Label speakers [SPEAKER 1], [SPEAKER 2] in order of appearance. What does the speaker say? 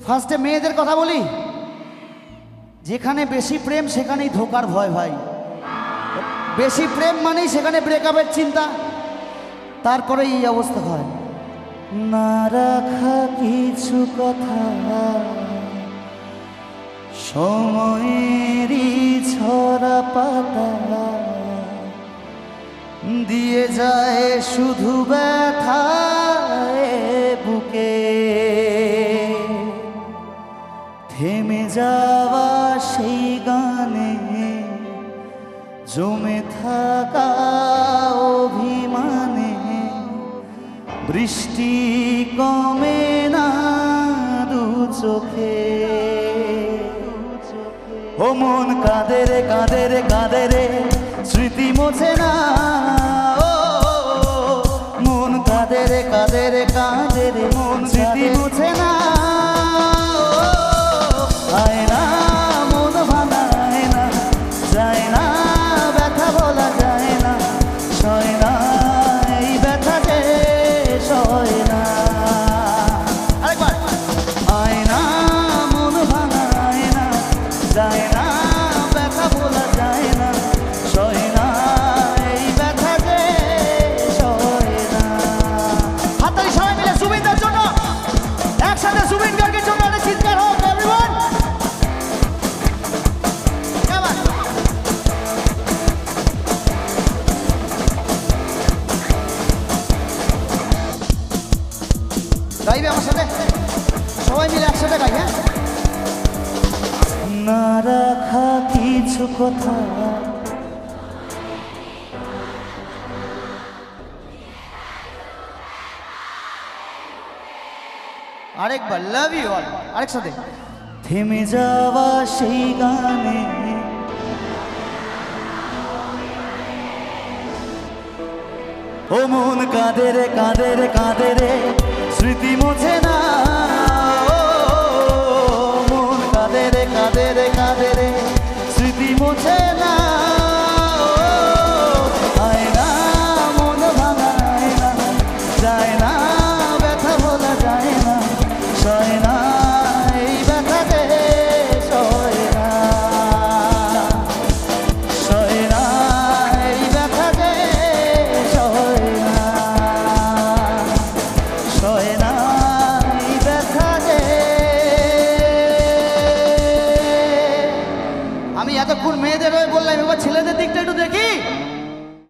[SPEAKER 1] ফার্স্টে মেয়েদের কথা বলি। যেখানে বেশি প্রেম সেখানেই ধোকার ভয় ভাই। বেশি প্রেম মানেই সেখানে ব্রেকআপের চিন্তা, তারপরে এই অবস্থা হয়। না রাখা কিছু কথা সময়েরই ছড়া পাতা দিয়ে যায় শুধু ব্যথায় বুকে। থেমে যাওয়া সেই গানে জমে থাকা অভিমানে বৃষ্টি কমে না দু চোখে। ও মন কাঁদে রে কাঁদে রে কাঁদে রে স্মৃতি মোছে না। ও মন কাঁদে রে কাঁদে রে কাঁদে রে মন স্মৃতি মোছে না। আয় না মন ভাঙায় না, যায় না ব্যথা বলা যায় না, সয় না এই ব্যথাকে সয় না। আরেকবার। আয় না মন ভাঙায় না, যায় না ব্যথা বলা যায় না, সয় না এই ব্যথাকে সয় না। হাততালি সবাই মিলে সুবিন্দার জন্য, একসাথে সুবিন গার্গের জন্য একটা চিৎকার হোক এভরিওয়ান। গাইবে আমার সাথে, সবাই মিলে একসাথে গাই। হ্যাঁ, না রাখা কিছু কথা আরেকবার। Love you all. আরেকসাথে। থেমে যাওয়া সেই গানে ও মন কাঁদে রে কাঁদে রে কাঁদে রে স্মৃতি মোছে না। ও মন কাঁদে রে কাঁদে রে কাঁদে রে স্মৃতি মোছে না। আয় না মন ভাঙায় না, যায় না